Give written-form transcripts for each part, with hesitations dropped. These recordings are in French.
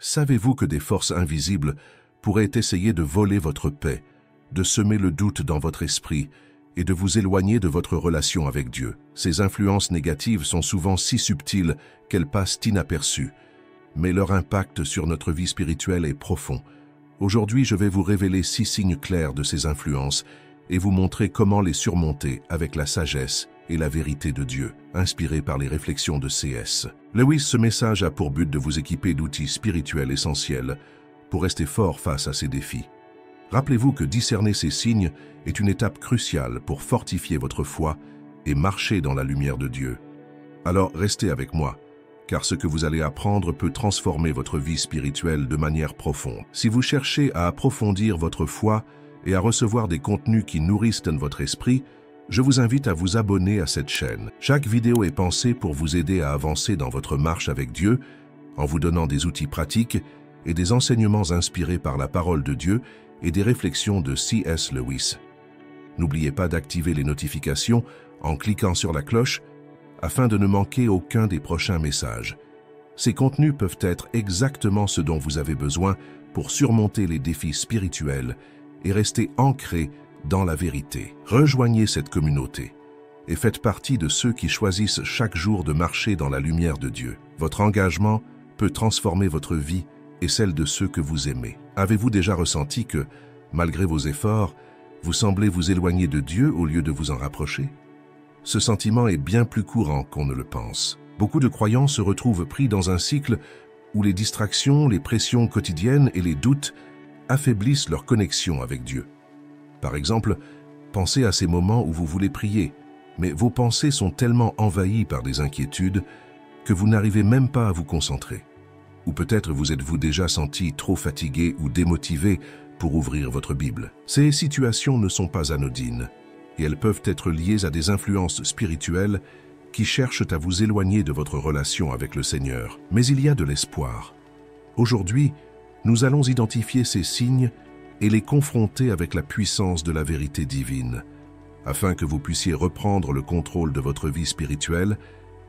Savez-vous que des forces invisibles pourraient essayer de voler votre paix, de semer le doute dans votre esprit et de vous éloigner de votre relation avec Dieu? Ces influences négatives sont souvent si subtiles qu'elles passent inaperçues, mais leur impact sur notre vie spirituelle est profond. Aujourd'hui, je vais vous révéler 6 signes clairs de ces influences et vous montrer comment les surmonter avec la sagesse et la vérité de Dieu, inspiré par les réflexions de C.S. Lewis. Ce message a pour but de vous équiper d'outils spirituels essentiels pour rester fort face à ces défis. Rappelez-vous que discerner ces signes est une étape cruciale pour fortifier votre foi et marcher dans la lumière de Dieu. Alors restez avec moi, car ce que vous allez apprendre peut transformer votre vie spirituelle de manière profonde. Si vous cherchez à approfondir votre foi et à recevoir des contenus qui nourrissent votre esprit, je vous invite à vous abonner à cette chaîne. Chaque vidéo est pensée pour vous aider à avancer dans votre marche avec Dieu, en vous donnant des outils pratiques et des enseignements inspirés par la parole de Dieu et des réflexions de C.S. Lewis. N'oubliez pas d'activer les notifications en cliquant sur la cloche afin de ne manquer aucun des prochains messages. Ces contenus peuvent être exactement ce dont vous avez besoin pour surmonter les défis spirituels et rester ancré dans la vérité. Rejoignez cette communauté et faites partie de ceux qui choisissent chaque jour de marcher dans la lumière de Dieu. Votre engagement peut transformer votre vie et celle de ceux que vous aimez. Avez-vous déjà ressenti que, malgré vos efforts, vous semblez vous éloigner de Dieu au lieu de vous en rapprocher? Ce sentiment est bien plus courant qu'on ne le pense. Beaucoup de croyants se retrouvent pris dans un cycle où les distractions, les pressions quotidiennes et les doutes affaiblissent leur connexion avec Dieu. Par exemple, pensez à ces moments où vous voulez prier, mais vos pensées sont tellement envahies par des inquiétudes que vous n'arrivez même pas à vous concentrer. Ou peut-être vous êtes-vous déjà senti trop fatigué ou démotivé pour ouvrir votre Bible. Ces situations ne sont pas anodines, et elles peuvent être liées à des influences spirituelles qui cherchent à vous éloigner de votre relation avec le Seigneur. Mais il y a de l'espoir. Aujourd'hui, nous allons identifier ces signes et les confronter avec la puissance de la vérité divine, afin que vous puissiez reprendre le contrôle de votre vie spirituelle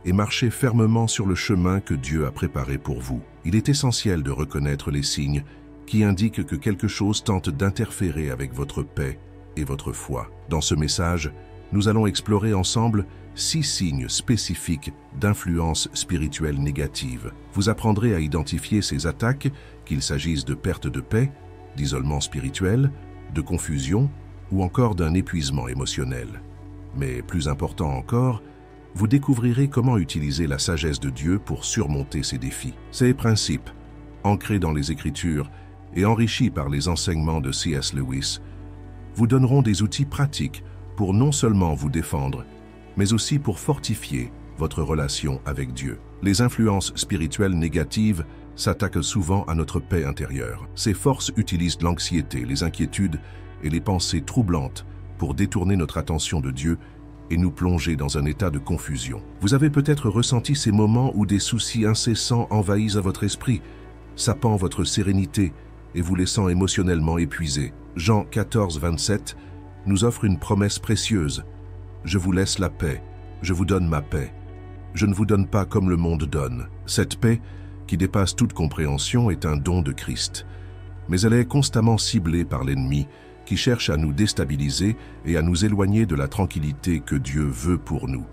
et marcher fermement sur le chemin que Dieu a préparé pour vous. Il est essentiel de reconnaître les signes qui indiquent que quelque chose tente d'interférer avec votre paix et votre foi. Dans ce message, nous allons explorer ensemble 6 signes spécifiques d'influence spirituelle négative. Vous apprendrez à identifier ces attaques, qu'il s'agisse de perte de paix, d'isolement spirituel, de confusion ou encore d'un épuisement émotionnel. Mais plus important encore, vous découvrirez comment utiliser la sagesse de Dieu pour surmonter ces défis. Ces principes, ancrés dans les Écritures et enrichis par les enseignements de C.S. Lewis, vous donneront des outils pratiques pour non seulement vous défendre, mais aussi pour fortifier votre relation avec Dieu. Les influences spirituelles négatives s'attaquent souvent à notre paix intérieure. Ces forces utilisent l'anxiété, les inquiétudes et les pensées troublantes pour détourner notre attention de Dieu et nous plonger dans un état de confusion. Vous avez peut-être ressenti ces moments où des soucis incessants envahissent votre esprit, sapant votre sérénité et vous laissant émotionnellement épuisé. Jean 14, 27 nous offre une promesse précieuse. « Je vous laisse la paix, je vous donne ma paix. Je ne vous donne pas comme le monde donne. » Cette paix, qui dépasse toute compréhension, est un don de Christ. Mais elle est constamment ciblée par l'ennemi, qui cherche à nous déstabiliser et à nous éloigner de la tranquillité que Dieu veut pour nous.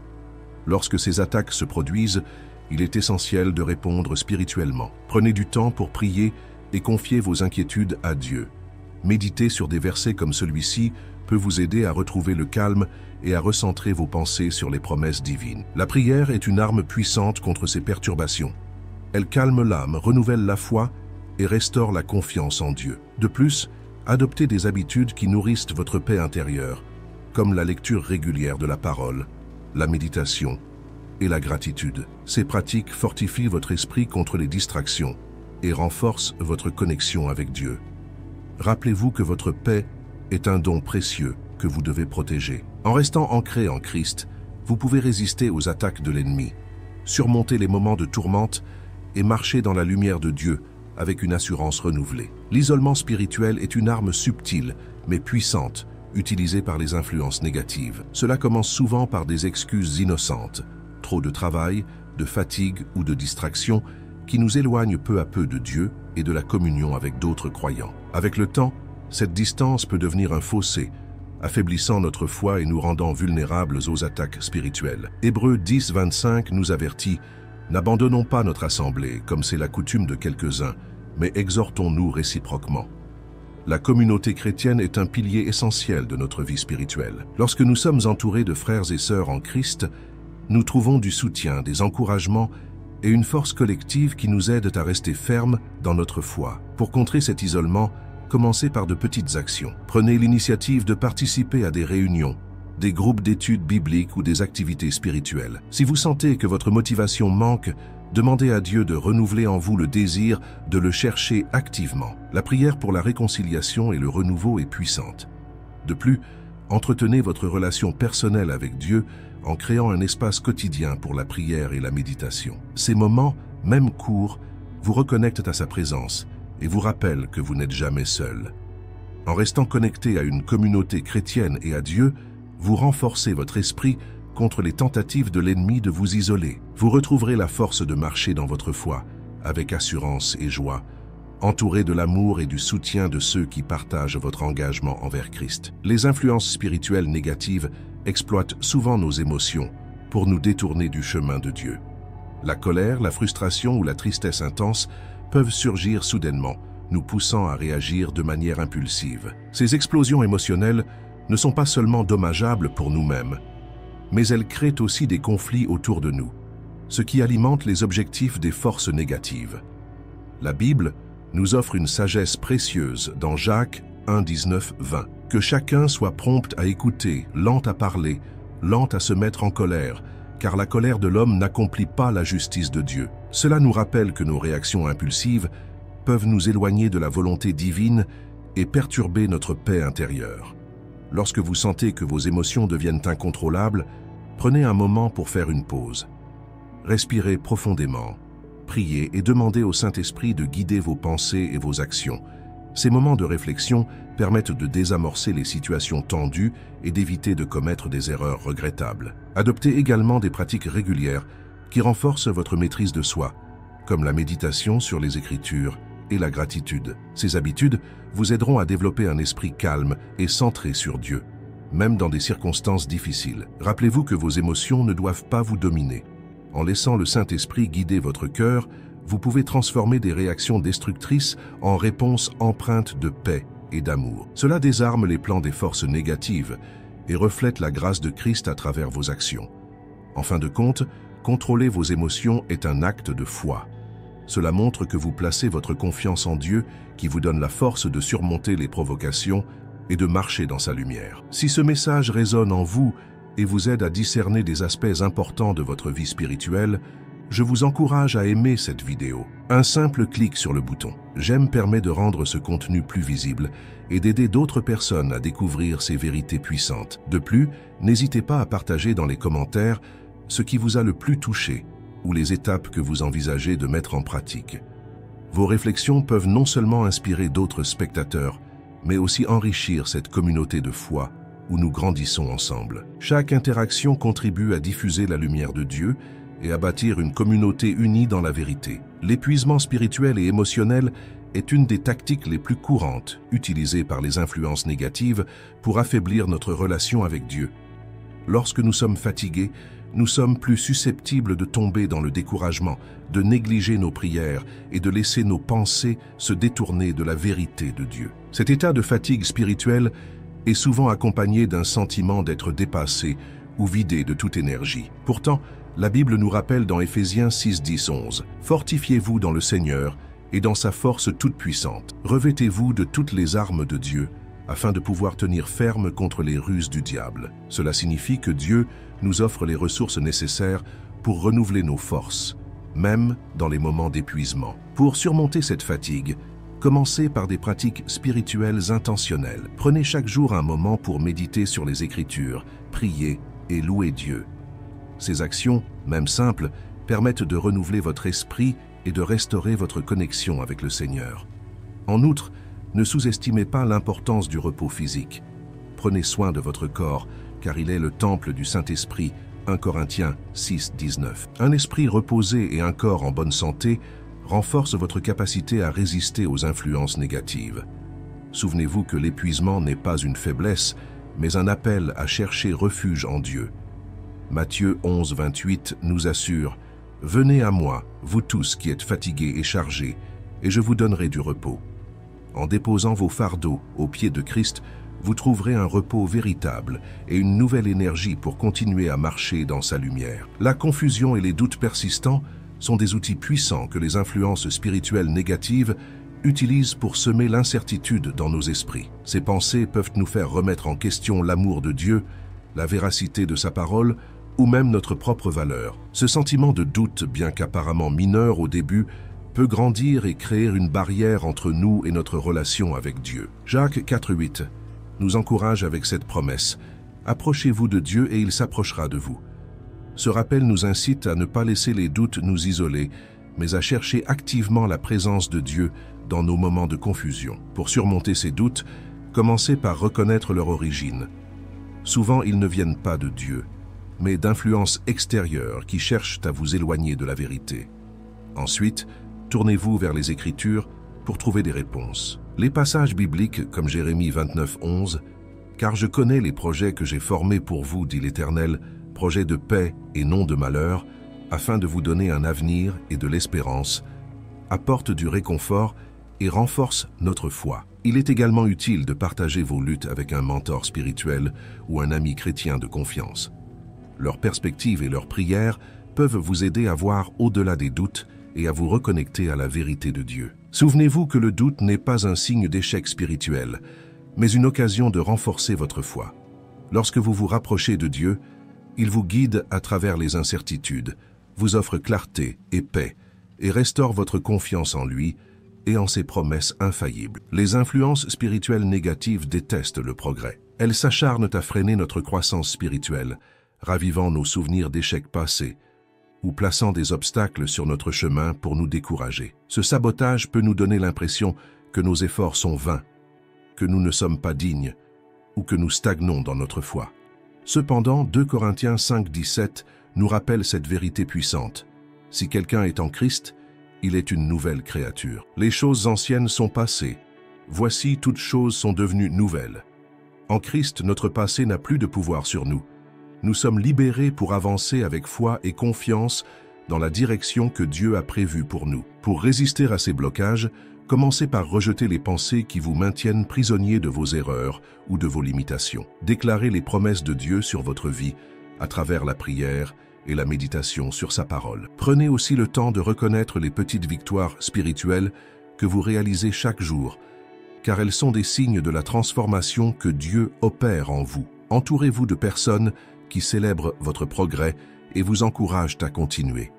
Lorsque ces attaques se produisent, il est essentiel de répondre spirituellement. Prenez du temps pour prier et confiez vos inquiétudes à Dieu. Méditer sur des versets comme celui-ci peut vous aider à retrouver le calme et à recentrer vos pensées sur les promesses divines. La prière est une arme puissante contre ces perturbations. Elle calme l'âme, renouvelle la foi et restaure la confiance en Dieu. De plus, adoptez des habitudes qui nourrissent votre paix intérieure, comme la lecture régulière de la parole, la méditation et la gratitude. Ces pratiques fortifient votre esprit contre les distractions et renforcent votre connexion avec Dieu. Rappelez-vous que votre paix est un don précieux que vous devez protéger. En restant ancré en Christ, vous pouvez résister aux attaques de l'ennemi, surmonter les moments de tourmente et marcher dans la lumière de Dieu avec une assurance renouvelée. L'isolement spirituel est une arme subtile mais puissante, utilisée par les influences négatives. Cela commence souvent par des excuses innocentes, trop de travail, de fatigue ou de distraction, qui nous éloigne peu à peu de Dieu et de la communion avec d'autres croyants. Avec le temps, cette distance peut devenir un fossé, affaiblissant notre foi et nous rendant vulnérables aux attaques spirituelles. Hébreux 10, 25 nous avertit « N'abandonnons pas notre assemblée, comme c'est la coutume de quelques-uns, mais exhortons-nous réciproquement. » La communauté chrétienne est un pilier essentiel de notre vie spirituelle. Lorsque nous sommes entourés de frères et sœurs en Christ, nous trouvons du soutien, des encouragements et une force collective qui nous aide à rester fermes dans notre foi. Pour contrer cet isolement, commencez par de petites actions. Prenez l'initiative de participer à des réunions, des groupes d'études bibliques ou des activités spirituelles. Si vous sentez que votre motivation manque, demandez à Dieu de renouveler en vous le désir de le chercher activement. La prière pour la réconciliation et le renouveau est puissante. De plus, entretenez votre relation personnelle avec Dieu en créant un espace quotidien pour la prière et la méditation. Ces moments, même courts, vous reconnectent à sa présence et vous rappellent que vous n'êtes jamais seul. En restant connecté à une communauté chrétienne et à Dieu, vous renforcez votre esprit contre les tentatives de l'ennemi de vous isoler. Vous retrouverez la force de marcher dans votre foi, avec assurance et joie, entouré de l'amour et du soutien de ceux qui partagent votre engagement envers Christ. Les influences spirituelles négatives exploitent souvent nos émotions pour nous détourner du chemin de Dieu. La colère, la frustration ou la tristesse intense peuvent surgir soudainement, nous poussant à réagir de manière impulsive. Ces explosions émotionnelles ne sont pas seulement dommageables pour nous-mêmes, mais elles créent aussi des conflits autour de nous, ce qui alimente les objectifs des forces négatives. La Bible nous offre une sagesse précieuse dans Jacques 1, 19, 20. Que chacun soit prompt à écouter, lent à parler, lent à se mettre en colère, car la colère de l'homme n'accomplit pas la justice de Dieu. Cela nous rappelle que nos réactions impulsives peuvent nous éloigner de la volonté divine et perturber notre paix intérieure. Lorsque vous sentez que vos émotions deviennent incontrôlables, prenez un moment pour faire une pause. Respirez profondément, priez et demandez au Saint-Esprit de guider vos pensées et vos actions. Ces moments de réflexion permettent de désamorcer les situations tendues et d'éviter de commettre des erreurs regrettables. Adoptez également des pratiques régulières qui renforcent votre maîtrise de soi, comme la méditation sur les Écritures et la gratitude. Ces habitudes vous aideront à développer un esprit calme et centré sur Dieu, même dans des circonstances difficiles. Rappelez-vous que vos émotions ne doivent pas vous dominer. En laissant le Saint-Esprit guider votre cœur, vous pouvez transformer des réactions destructrices en réponses empreintes de paix et d'amour. Cela désarme les plans des forces négatives et reflète la grâce de Christ à travers vos actions. En fin de compte, contrôler vos émotions est un acte de foi. Cela montre que vous placez votre confiance en Dieu qui vous donne la force de surmonter les provocations et de marcher dans sa lumière. Si ce message résonne en vous et vous aide à discerner des aspects importants de votre vie spirituelle, je vous encourage à aimer cette vidéo. Un simple clic sur le bouton « J'aime » permet de rendre ce contenu plus visible et d'aider d'autres personnes à découvrir ces vérités puissantes. De plus, n'hésitez pas à partager dans les commentaires ce qui vous a le plus touché ou les étapes que vous envisagez de mettre en pratique. Vos réflexions peuvent non seulement inspirer d'autres spectateurs, mais aussi enrichir cette communauté de foi où nous grandissons ensemble. Chaque interaction contribue à diffuser la lumière de Dieu et à bâtir une communauté unie dans la vérité. L'épuisement spirituel et émotionnel est une des tactiques les plus courantes utilisées par les influences négatives pour affaiblir notre relation avec Dieu. Lorsque nous sommes fatigués, nous sommes plus susceptibles de tomber dans le découragement, de négliger nos prières et de laisser nos pensées se détourner de la vérité de Dieu. Cet état de fatigue spirituelle est souvent accompagné d'un sentiment d'être dépassé ou vidé de toute énergie. Pourtant, la Bible nous rappelle dans Éphésiens 6, 10, 11 « Fortifiez-vous dans le Seigneur et dans sa force toute puissante. Revêtez-vous de toutes les armes de Dieu, afin de pouvoir tenir ferme contre les ruses du diable. » Cela signifie que Dieu nous offre les ressources nécessaires pour renouveler nos forces, même dans les moments d'épuisement. Pour surmonter cette fatigue, commencez par des pratiques spirituelles intentionnelles. Prenez chaque jour un moment pour méditer sur les Écritures, prier et louer Dieu. Ces actions, même simples, permettent de renouveler votre esprit et de restaurer votre connexion avec le Seigneur. En outre, ne sous-estimez pas l'importance du repos physique. Prenez soin de votre corps, car il est le temple du Saint-Esprit, 1 Corinthiens 6, 19. Un esprit reposé et un corps en bonne santé renforce votre capacité à résister aux influences négatives. Souvenez-vous que l'épuisement n'est pas une faiblesse, mais un appel à chercher refuge en Dieu. Matthieu 11, 28 nous assure « Venez à moi, vous tous qui êtes fatigués et chargés, et je vous donnerai du repos. » En déposant vos fardeaux aux pieds de Christ, vous trouverez un repos véritable et une nouvelle énergie pour continuer à marcher dans sa lumière. La confusion et les doutes persistants sont des outils puissants que les influences spirituelles négatives utilisent pour semer l'incertitude dans nos esprits. Ces pensées peuvent nous faire remettre en question l'amour de Dieu, la véracité de sa parole ou même notre propre valeur. Ce sentiment de doute, bien qu'apparemment mineur au début, peut grandir et créer une barrière entre nous et notre relation avec Dieu. Jacques 4,8 nous encourage avec cette promesse « Approchez-vous de Dieu et il s'approchera de vous ». Ce rappel nous incite à ne pas laisser les doutes nous isoler, mais à chercher activement la présence de Dieu dans nos moments de confusion. Pour surmonter ces doutes, commencez par reconnaître leur origine. Souvent, ils ne viennent pas de Dieu, mais d'influences extérieures qui cherchent à vous éloigner de la vérité. Ensuite, tournez-vous vers les Écritures pour trouver des réponses. Les passages bibliques comme Jérémie 29, 11, « Car je connais les projets que j'ai formés pour vous, dit l'Éternel, projets de paix et non de malheur, afin de vous donner un avenir et de l'espérance, apportent du réconfort et renforcent notre foi. » Il est également utile de partager vos luttes avec un mentor spirituel ou un ami chrétien de confiance. Leurs perspectives et leurs prières peuvent vous aider à voir au-delà des doutes et à vous reconnecter à la vérité de Dieu. Souvenez-vous que le doute n'est pas un signe d'échec spirituel, mais une occasion de renforcer votre foi. Lorsque vous vous rapprochez de Dieu, il vous guide à travers les incertitudes, vous offre clarté et paix, et restaure votre confiance en lui et en ses promesses infaillibles. Les influences spirituelles négatives détestent le progrès. Elles s'acharnent à freiner notre croissance spirituelle, ravivant nos souvenirs d'échecs passés, ou plaçant des obstacles sur notre chemin pour nous décourager. Ce sabotage peut nous donner l'impression que nos efforts sont vains, que nous ne sommes pas dignes, ou que nous stagnons dans notre foi. Cependant, 2 Corinthiens 5, 17 nous rappelle cette vérité puissante. Si quelqu'un est en Christ, il est une nouvelle créature. Les choses anciennes sont passées. Voici, toutes choses sont devenues nouvelles. En Christ, notre passé n'a plus de pouvoir sur nous. Nous sommes libérés pour avancer avec foi et confiance dans la direction que Dieu a prévue pour nous. Pour résister à ces blocages, commencez par rejeter les pensées qui vous maintiennent prisonniers de vos erreurs ou de vos limitations. Déclarez les promesses de Dieu sur votre vie à travers la prière et la méditation sur sa parole. Prenez aussi le temps de reconnaître les petites victoires spirituelles que vous réalisez chaque jour, car elles sont des signes de la transformation que Dieu opère en vous. Entourez-vous de personnes qui célèbrent votre progrès et vous encouragent à continuer.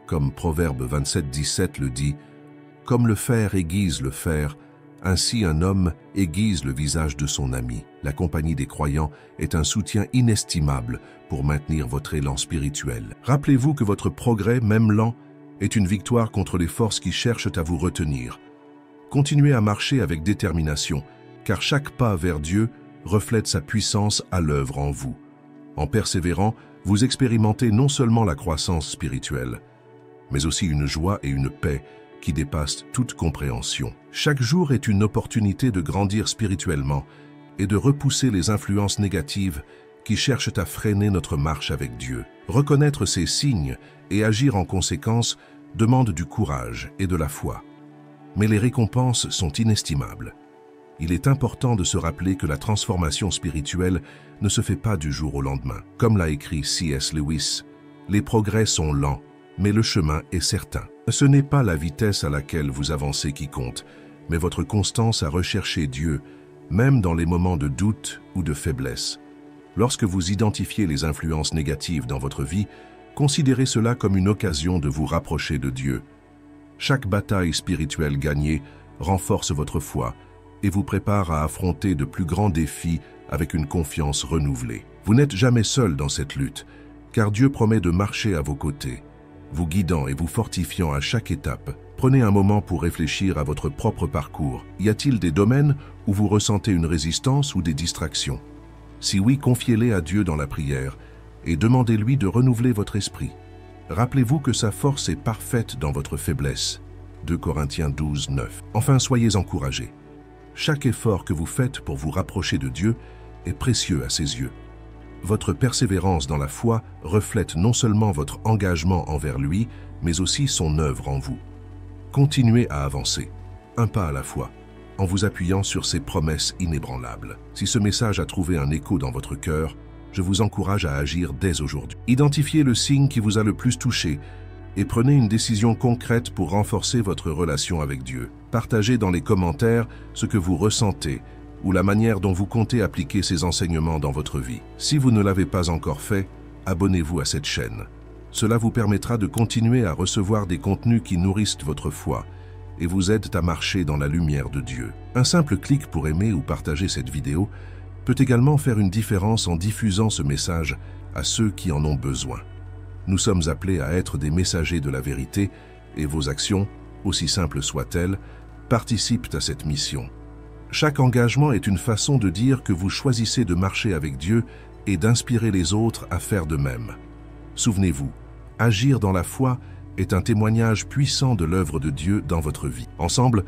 Comme Proverbe 27, 17 le dit, « Comme le fer aiguise le fer, ainsi un homme aiguise le visage de son ami. » La compagnie des croyants est un soutien inestimable pour maintenir votre élan spirituel. Rappelez-vous que votre progrès, même lent, est une victoire contre les forces qui cherchent à vous retenir. Continuez à marcher avec détermination, car chaque pas vers Dieu reflète sa puissance à l'œuvre en vous. En persévérant, vous expérimentez non seulement la croissance spirituelle, mais aussi une joie et une paix qui dépassent toute compréhension. Chaque jour est une opportunité de grandir spirituellement et de repousser les influences négatives qui cherchent à freiner notre marche avec Dieu. Reconnaître ces signes et agir en conséquence demande du courage et de la foi. Mais les récompenses sont inestimables. Il est important de se rappeler que la transformation spirituelle ne se fait pas du jour au lendemain. Comme l'a écrit C.S. Lewis, les progrès sont lents, mais le chemin est certain. Ce n'est pas la vitesse à laquelle vous avancez qui compte, mais votre constance à rechercher Dieu, même dans les moments de doute ou de faiblesse. Lorsque vous identifiez les influences négatives dans votre vie, considérez cela comme une occasion de vous rapprocher de Dieu. Chaque bataille spirituelle gagnée renforce votre foi et vous prépare à affronter de plus grands défis avec une confiance renouvelée. Vous n'êtes jamais seul dans cette lutte, car Dieu promet de marcher à vos côtés, vous guidant et vous fortifiant à chaque étape. Prenez un moment pour réfléchir à votre propre parcours. Y a-t-il des domaines où vous ressentez une résistance ou des distractions? Si oui, confiez-les à Dieu dans la prière et demandez-lui de renouveler votre esprit. Rappelez-vous que sa force est parfaite dans votre faiblesse 2 Corinthiens 12, 9. Enfin, soyez encouragés. Chaque effort que vous faites pour vous rapprocher de Dieu est précieux à ses yeux. Votre persévérance dans la foi reflète non seulement votre engagement envers lui, mais aussi son œuvre en vous. Continuez à avancer, un pas à la fois, en vous appuyant sur ses promesses inébranlables. Si ce message a trouvé un écho dans votre cœur, je vous encourage à agir dès aujourd'hui. Identifiez le signe qui vous a le plus touché et prenez une décision concrète pour renforcer votre relation avec Dieu. Partagez dans les commentaires ce que vous ressentez ou la manière dont vous comptez appliquer ces enseignements dans votre vie. Si vous ne l'avez pas encore fait, abonnez-vous à cette chaîne. Cela vous permettra de continuer à recevoir des contenus qui nourrissent votre foi et vous aident à marcher dans la lumière de Dieu. Un simple clic pour aimer ou partager cette vidéo peut également faire une différence en diffusant ce message à ceux qui en ont besoin. Nous sommes appelés à être des messagers de la vérité et vos actions, aussi simples soient-elles, participent à cette mission. Chaque engagement est une façon de dire que vous choisissez de marcher avec Dieu et d'inspirer les autres à faire de même. Souvenez-vous, agir dans la foi est un témoignage puissant de l'œuvre de Dieu dans votre vie. Ensemble,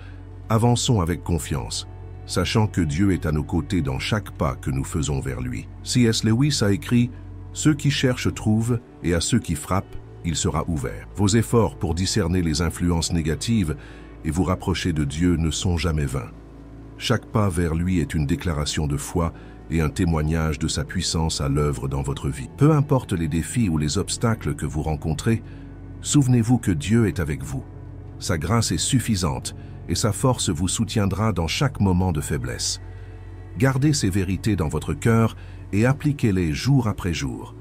avançons avec confiance, sachant que Dieu est à nos côtés dans chaque pas que nous faisons vers lui. C.S. Lewis a écrit « Ceux qui cherchent trouvent, et à ceux qui frappent, il sera ouvert ». Vos efforts pour discerner les influences négatives et vous rapprocher de Dieu ne sont jamais vains. Chaque pas vers lui est une déclaration de foi et un témoignage de sa puissance à l'œuvre dans votre vie. Peu importe les défis ou les obstacles que vous rencontrez, souvenez-vous que Dieu est avec vous. Sa grâce est suffisante et sa force vous soutiendra dans chaque moment de faiblesse. Gardez ces vérités dans votre cœur et appliquez-les jour après jour.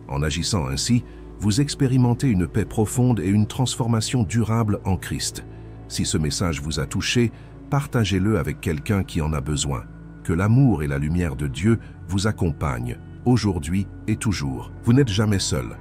En agissant ainsi, vous expérimentez une paix profonde et une transformation durable en Christ. Si ce message vous a touché, partagez-le avec quelqu'un qui en a besoin. Que l'amour et la lumière de Dieu vous accompagnent, aujourd'hui et toujours. Vous n'êtes jamais seul.